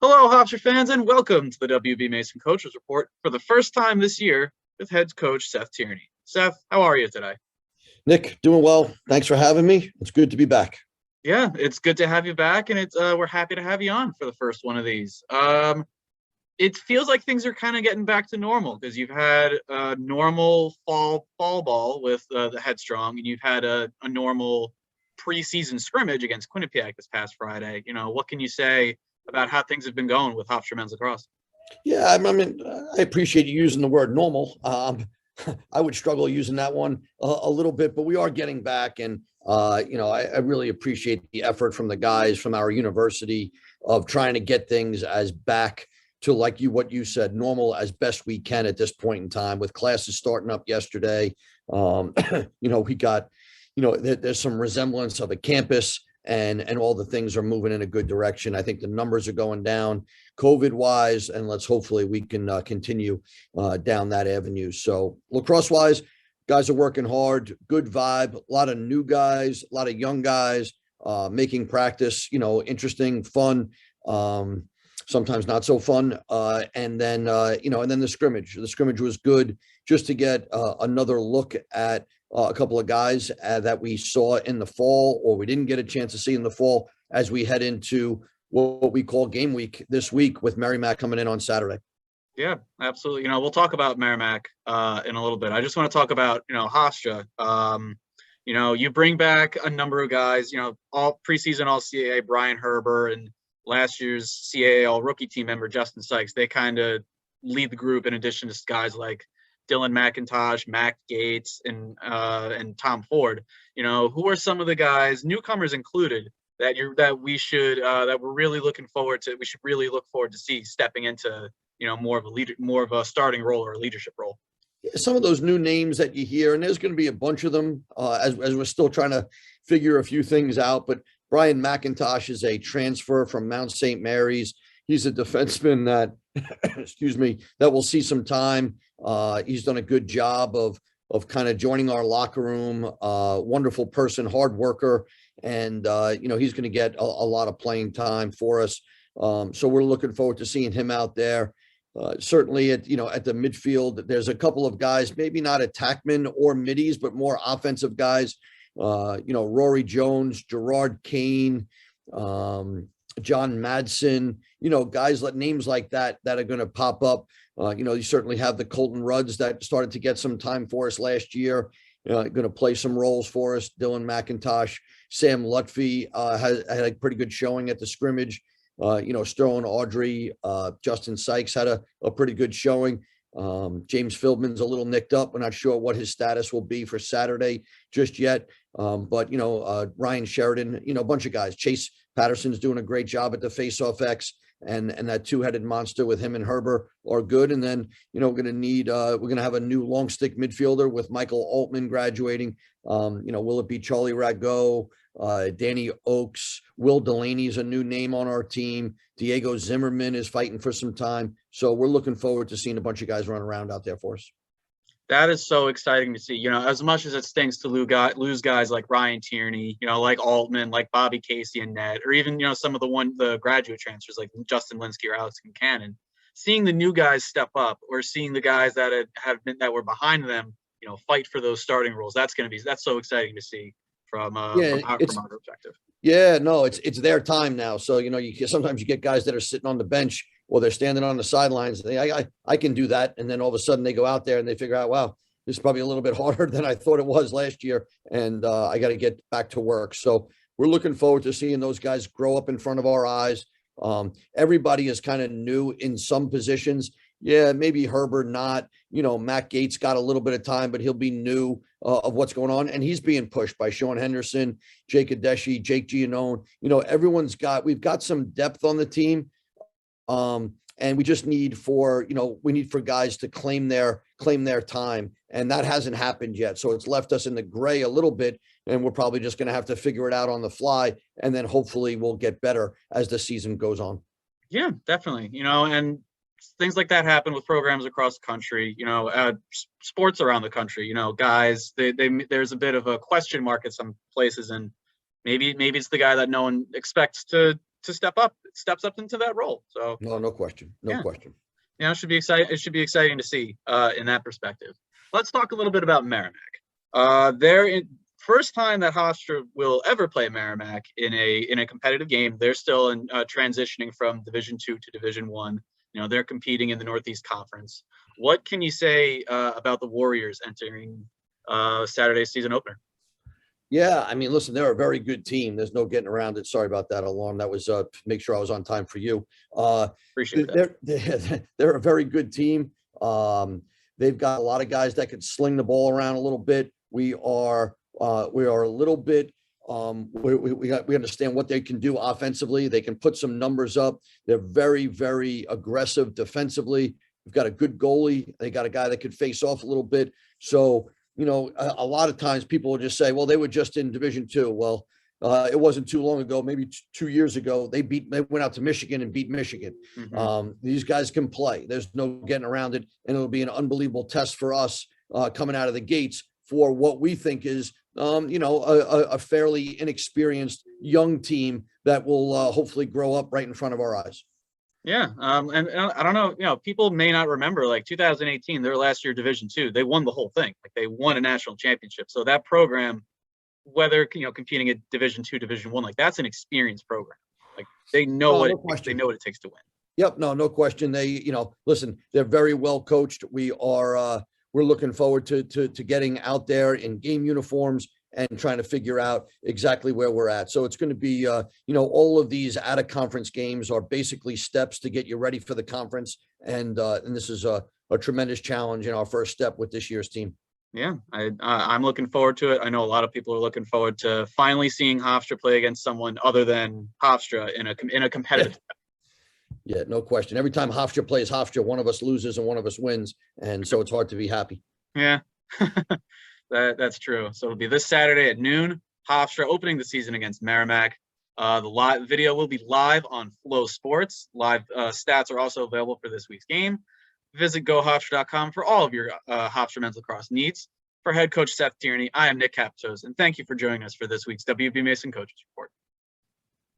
Hello, Hofstra fans, and welcome to the WB Mason Coaches Report for the first time this year with head coach Seth Tierney. Seth, how are you today? Nick, doing well. Thanks for having me. It's good to be back. Yeah, it's good to have you back, and we're happy to have you on for the first one of these. It feels like things are kind of getting back to normal because you've had a normal fall ball with the Headstrong, and you've had a normal preseason scrimmage against Quinnipiac this past Friday. What can you say about how things have been going with Hofstra men's lacrosse? Yeah, I appreciate you using the word normal. I would struggle using that one a little bit, but we are getting back. And, I really appreciate the effort from the guys from our university of trying to get things as back to what you said, normal as best we can at this point in time with classes starting up yesterday. We got, there's some resemblance of a campus and all the things are moving in a good direction. I think the numbers are going down COVID wise, and hopefully we can continue down that avenue. So lacrosse wise, guys are working hard, good vibe, a lot of new guys, a lot of young guys making practice, interesting, fun, sometimes not so fun. And then the scrimmage was good just to get another look at a couple of guys that we saw in the fall or we didn't get a chance to see in the fall as we head into what we call game week this week with Merrimack coming in on Saturday. Yeah, absolutely. We'll talk about Merrimack in a little bit. I just want to talk about, Hofstra. You bring back a number of guys, all preseason All-CAA Brian Herber and last year's CAA All-Rookie team member Justin Sykes. They kind of lead the group in addition to guys like Dylan McIntosh, Mac Gates, and Tom Ford. Who are some of the guys, newcomers included, that we're really looking forward to? We should really look forward to see stepping into more of a starting role or a leadership role. Some of those new names that you hear, and there's going to be a bunch of them as we're still trying to figure a few things out. But Brian McIntosh is a transfer from Mount St. Mary's. He's a defenseman that, that will see some time. He's done a good job of kind of joining our locker room. Wonderful person, hard worker, and he's going to get a lot of playing time for us. So we're looking forward to seeing him out there. Certainly at the midfield, there's a couple of guys, maybe not attackmen or middies, but more offensive guys. Rory Jones, Gerard Kane, John Madsen, guys names like that are going to pop up. You certainly have the Colton Rudds that started to get some time for us last year, going to play some roles for us. Dylan McIntosh, Sam Lutfi had a pretty good showing at the scrimmage. Sterling Audrey, Justin Sykes had a pretty good showing. James Fieldman's a little nicked up. We're not sure what his status will be for Saturday just yet. But Ryan Sheridan, a bunch of guys. Chase Patterson's doing a great job at the face-off X, and that two-headed monster with him and Herber are good. And then, we're going to have a new long stick midfielder with Michael Altman graduating. Will it be Charlie Rago? Danny Oakes, Will Delaney is a new name on our team. Diego Zimmerman is fighting for some time. So we're looking forward to seeing a bunch of guys run around out there for us. That is so exciting to see. As much as it stinks to lose guys like Ryan Tierney, like Altman, like Bobby Casey and Ned, or even, some of the graduate transfers like Justin Linsky or Alex Kincannon, seeing the new guys step up or seeing the guys that were behind them, fight for those starting roles. That's so exciting to see. From our perspective. Yeah, no, it's their time now. So, sometimes you get guys that are sitting on the bench or they're standing on the sidelines. I can do that. And then all of a sudden they go out there and they figure out, wow, this is probably a little bit harder than I thought it was last year. And I got to get back to work. So we're looking forward to seeing those guys grow up in front of our eyes. Everybody is kind of new in some positions. Yeah, maybe Herbert not. Matt Gates got a little bit of time, but he'll be new of what's going on. And he's being pushed by Sean Henderson, Jake Adeshi, Jake Giannone. We've got some depth on the team. And we just need for guys to claim their time. And that hasn't happened yet. So it's left us in the gray a little bit. And we're probably just going to have to figure it out on the fly. And then hopefully we'll get better as the season goes on. Yeah, definitely. And things like that happen with programs across the country, sports around the country, guys, there's a bit of a question mark at some places, and maybe it's the guy that no one expects to step up steps up into that role. So No question. No question. It should be exciting. It should be exciting to see in that perspective. Let's talk a little bit about Merrimack. First time that Hofstra will ever play Merrimack in a competitive game. They're still in transitioning from Division II to Division I. They're competing in the Northeast Conference. What can you say about the Warriors entering Saturday's season opener? Yeah, I mean, listen, they're a very good team. There's no getting around it. Sorry about that alarm. That was make sure I was on time for you. Appreciate that. They're a very good team. They've got a lot of guys that can sling the ball around a little bit. We are a little bit. We understand what they can do offensively. They can put some numbers up. They're very, very aggressive defensively. We've got a good goalie. They got a guy that could face off a little bit. So, a lot of times people will just say, well, they were just in Division II. Well, it wasn't too long ago, maybe 2 years ago, they went out to Michigan and beat Michigan. Mm-hmm. These guys can play. There's no getting around it. And it'll be an unbelievable test for us coming out of the gates for what we think is, a fairly inexperienced young team that will hopefully grow up right in front of our eyes. Yeah. And I don't know, people may not remember, like 2018, their last year Division II, they won the whole thing. Like they won a national championship. So that program, whether, competing at Division II, Division I, like that's an experienced program. Like they know they know what it takes to win. Yep. No question. They, listen, they're very well coached. We're looking forward to getting out there in game uniforms and trying to figure out exactly where we're at. So it's going to be, all of these out of conference games are basically steps to get you ready for the conference. And this is a tremendous challenge in our first step with this year's team. Yeah, I'm looking forward to it. I know a lot of people are looking forward to finally seeing Hofstra play against someone other than Hofstra in a competitive. Yeah, no question. Every time Hofstra plays Hofstra, one of us loses and one of us wins. And so it's hard to be happy. Yeah. That's true. So it'll be this Saturday at noon. Hofstra opening the season against Merrimack. The live video will be live on Flow Sports. Live stats are also available for this week's game. Visit gohofstra.com for all of your Hofstra men's lacrosse needs. For head coach Seth Tierney, I am Nick Capitos, and thank you for joining us for this week's WB Mason Coaches Report.